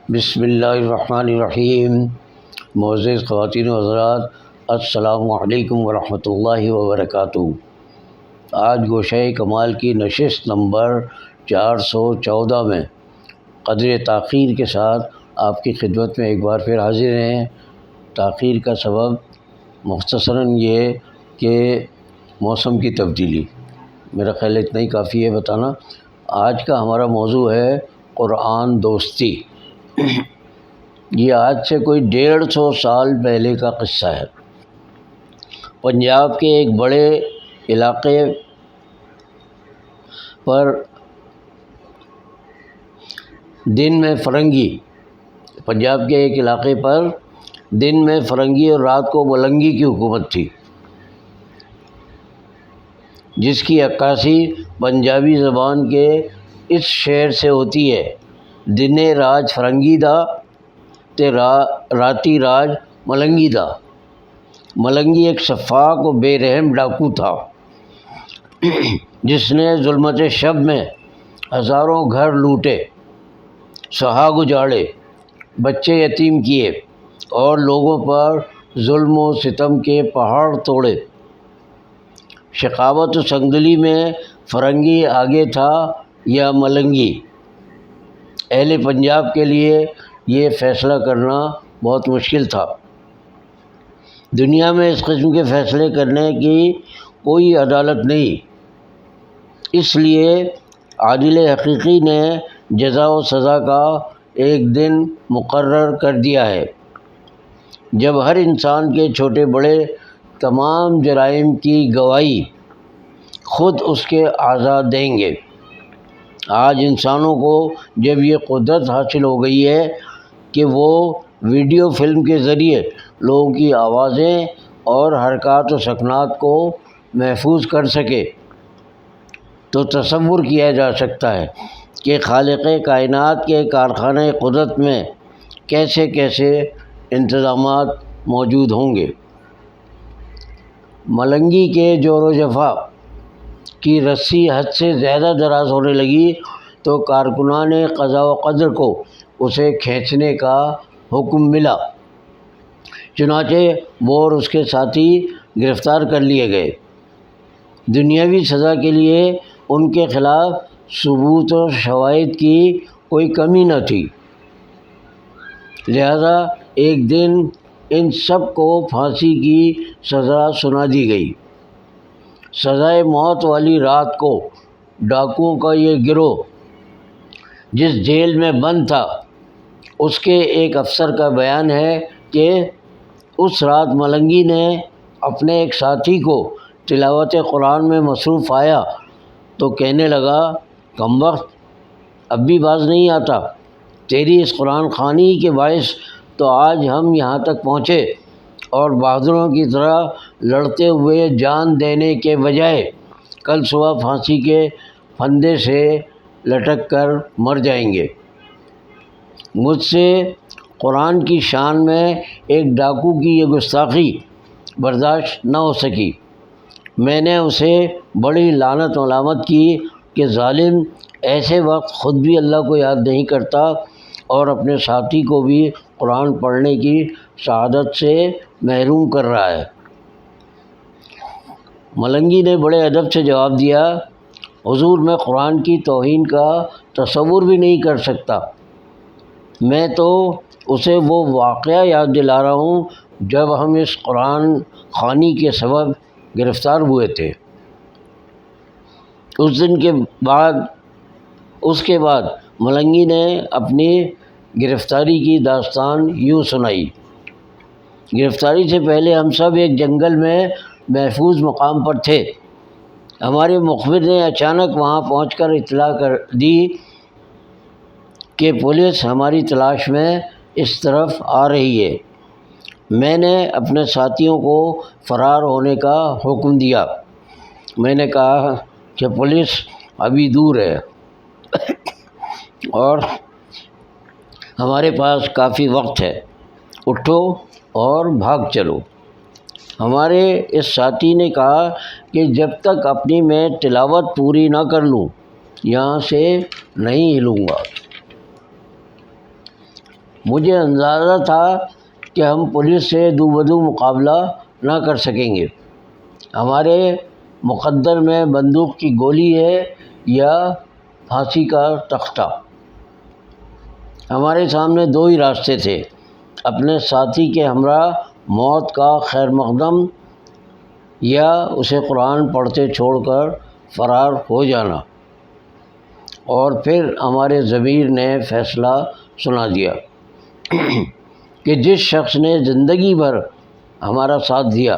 بسم اللہ الرحمن الرحیم۔ معزز خواتین و حضرات، السلام علیکم ورحمۃ اللہ وبرکاتہ۔ آج گوشہ کمال کی نشست نمبر 414 میں قدر تاخیر کے ساتھ آپ کی خدمت میں ایک بار پھر حاضر ہیں۔ تاخیر کا سبب مختصراً یہ کہ موسم کی تبدیلی، میرا خیال اتنا ہی کافی ہے بتانا۔ آج کا ہمارا موضوع ہے قرآن دوستی۔ یہ آج سے کوئی 150 سال پہلے کا قصہ ہے۔ پنجاب کے ایک بڑے علاقے پر دن میں فرنگی اور رات کو ملنگی کی حکومت تھی، جس کی عکاسی پنجابی زبان کے اس شعر سے ہوتی ہے: دنے راج فرنگی دا تے راتی راج ملنگی دا۔ ملنگی ایک شفاق و بے رحم ڈاکو تھا جس نے ظلمت شب میں ہزاروں گھر لوٹے، سہاگ اجاڑے، بچے یتیم کیے اور لوگوں پر ظلم و ستم کے پہاڑ توڑے۔ شقاوت و سنگدلی میں فرنگی آگے تھا یا ملنگی؟ اہل پنجاب کے لیے یہ فیصلہ کرنا بہت مشکل تھا۔ دنیا میں اس قسم کے فیصلے کرنے کی کوئی عدالت نہیں، اس لیے عادل حقیقی نے جزا و سزا کا ایک دن مقرر کر دیا ہے جب ہر انسان کے چھوٹے بڑے تمام جرائم کی گواہی خود اس کے اعضاء دیں گے۔ آج انسانوں کو جب یہ قدرت حاصل ہو گئی ہے کہ وہ ویڈیو فلم کے ذریعے لوگوں کی آوازیں اور حرکات و سکنات کو محفوظ کر سکے، تو تصور کیا جا سکتا ہے کہ خالق کائنات کے کارخانہ قدرت میں کیسے کیسے انتظامات موجود ہوں گے۔ ملنگی کے جور و جفا کی رسی حد سے زیادہ دراز ہونے لگی تو کارکنان قضا و قدر کو اسے کھینچنے کا حکم ملا، چنانچہ وہ اور اس کے ساتھی گرفتار کر لیے گئے۔ دنیاوی سزا کے لیے ان کے خلاف ثبوت و شواہد کی کوئی کمی نہ تھی، لہذا ایک دن ان سب کو پھانسی کی سزا سنا دی گئی۔ سزائے موت والی رات کو ڈاکوؤں کا یہ گروہ جس جیل میں بند تھا، اس کے ایک افسر کا بیان ہے کہ اس رات ملنگی نے اپنے ایک ساتھی کو تلاوت قرآن میں مصروف پایا تو کہنے لگا: کمبخت، اب بھی باز نہیں آتا؟ تیری اس قرآن خوانی کے باعث تو آج ہم یہاں تک پہنچے، اور بہادروں کی طرح لڑتے ہوئے جان دینے کے بجائے کل صبح پھانسی کے پھندے سے لٹک کر مر جائیں گے۔ مجھ سے قرآن کی شان میں ایک ڈاکو کی یہ گستاخی برداشت نہ ہو سکی۔ میں نے اسے بڑی لعنت ملامت کی کہ ظالم ایسے وقت خود بھی اللہ کو یاد نہیں کرتا اور اپنے ساتھی کو بھی قرآن پڑھنے کی سعادت سے محروم کر رہا ہے۔ ملنگی نے بڑے ادب سے جواب دیا: حضور، میں قرآن کی توہین کا تصور بھی نہیں کر سکتا۔ میں تو اسے وہ واقعہ یاد دلا رہا ہوں جب ہم اس قرآن خوانی کے سبب گرفتار ہوئے تھے۔ اس کے بعد ملنگی نے اپنی گرفتاری کی داستان یوں سنائی: گرفتاری سے پہلے ہم سب ایک جنگل میں محفوظ مقام پر تھے۔ ہمارے مخبر نے اچانک وہاں پہنچ کر اطلاع کر دی کہ پولیس ہماری تلاش میں اس طرف آ رہی ہے۔ میں نے اپنے ساتھیوں کو فرار ہونے کا حکم دیا۔ میں نے کہا کہ پولیس ابھی دور ہے اور ہمارے پاس کافی وقت ہے، اٹھو اور بھاگ چلو۔ ہمارے اس ساتھی نے کہا کہ جب تک اپنی میں تلاوت پوری نہ کر لوں یہاں سے نہیں ہلوں گا۔ مجھے اندازہ تھا کہ ہم پولیس سے دو بدو مقابلہ نہ کر سکیں گے۔ ہمارے مقدر میں بندوق کی گولی ہے یا پھانسی کا تختہ۔ ہمارے سامنے دو ہی راستے تھے، اپنے ساتھی کے ہمراہ موت کا خیر مقدم یا اسے قرآن پڑھتے چھوڑ کر فرار ہو جانا۔ اور پھر ہمارے ضمیر نے فیصلہ سنا دیا کہ جس شخص نے زندگی بھر ہمارا ساتھ دیا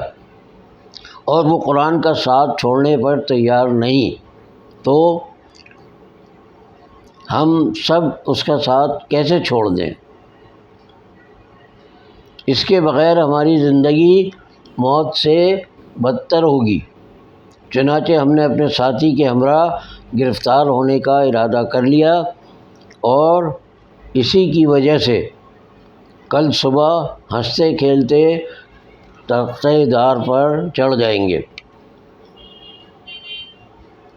اور وہ قرآن کا ساتھ چھوڑنے پر تیار نہیں، تو ہم سب اس کا ساتھ کیسے چھوڑ دیں؟ اس کے بغیر ہماری زندگی موت سے بدتر ہوگی۔ چنانچہ ہم نے اپنے ساتھی کے ہمراہ گرفتار ہونے کا ارادہ کر لیا اور اسی کی وجہ سے کل صبح ہنستے کھیلتے تختہ دار پر چڑھ جائیں گے۔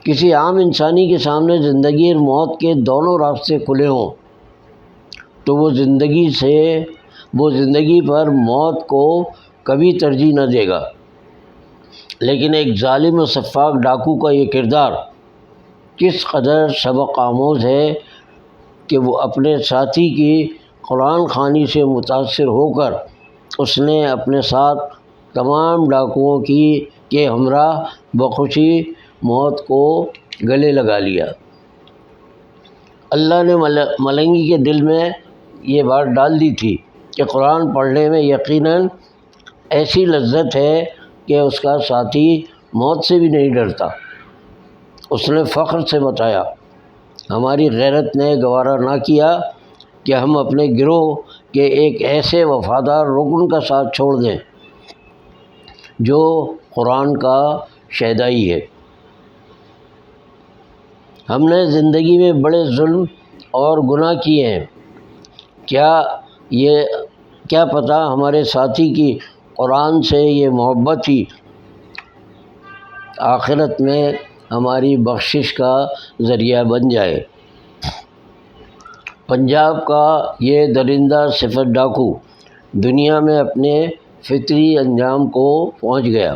کسی عام انسانی کے سامنے زندگی اور موت کے دونوں راستے کھلے ہوں تو وہ زندگی پر موت کو کبھی ترجیح نہ دے گا، لیکن ایک ظالم و سفاک ڈاکو کا یہ کردار کس قدر سبق آموز ہے کہ وہ اپنے ساتھی کی قرآن خوانی سے متاثر ہو کر اس نے اپنے ساتھ تمام ڈاکوؤں کے ہمراہ بخوشی موت کو گلے لگا لیا۔ اللہ نے ملنگی کے دل میں یہ بات ڈال دی تھی کہ قرآن پڑھنے میں یقیناً ایسی لذت ہے کہ اس کا ساتھی موت سے بھی نہیں ڈرتا۔ اس نے فخر سے بتایا، ہماری غیرت نے گوارا نہ کیا کہ ہم اپنے گروہ کے ایک ایسے وفادار رکن کا ساتھ چھوڑ دیں جو قرآن کا شیدائی ہے۔ ہم نے زندگی میں بڑے ظلم اور گناہ کیے ہیں، کیا پتہ ہمارے ساتھی کی قرآن سے یہ محبت ہی آخرت میں ہماری بخشش کا ذریعہ بن جائے۔ پنجاب کا یہ درندہ صفت ڈاکو دنیا میں اپنے فطری انجام کو پہنچ گیا۔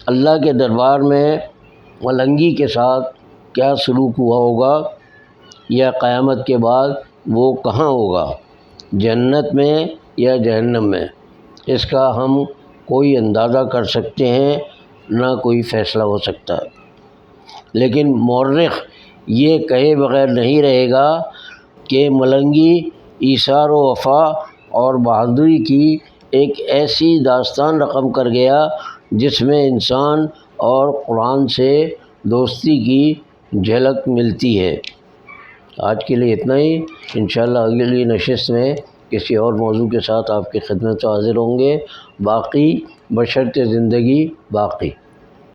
اللہ کے دربار میں ملنگی کے ساتھ کیا سلوک ہوا ہوگا یا قیامت کے بعد وہ کہاں ہوگا، جنت میں یا جہنم میں، اس کا ہم کوئی اندازہ کر سکتے ہیں نہ کوئی فیصلہ ہو سکتا۔ لیکن مورخ یہ کہے بغیر نہیں رہے گا کہ ملنگی ایثار و وفا اور بہادری کی ایک ایسی داستان رقم کر گیا جس میں انسان اور قرآن سے دوستی کی جھلک ملتی ہے۔ آج کے لیے اتنا ہی، انشاءاللہ اگلی نشست میں کسی اور موضوع کے ساتھ آپ کی خدمت میں حاضر ہوں گے۔ باقی بشرط زندگی باقی۔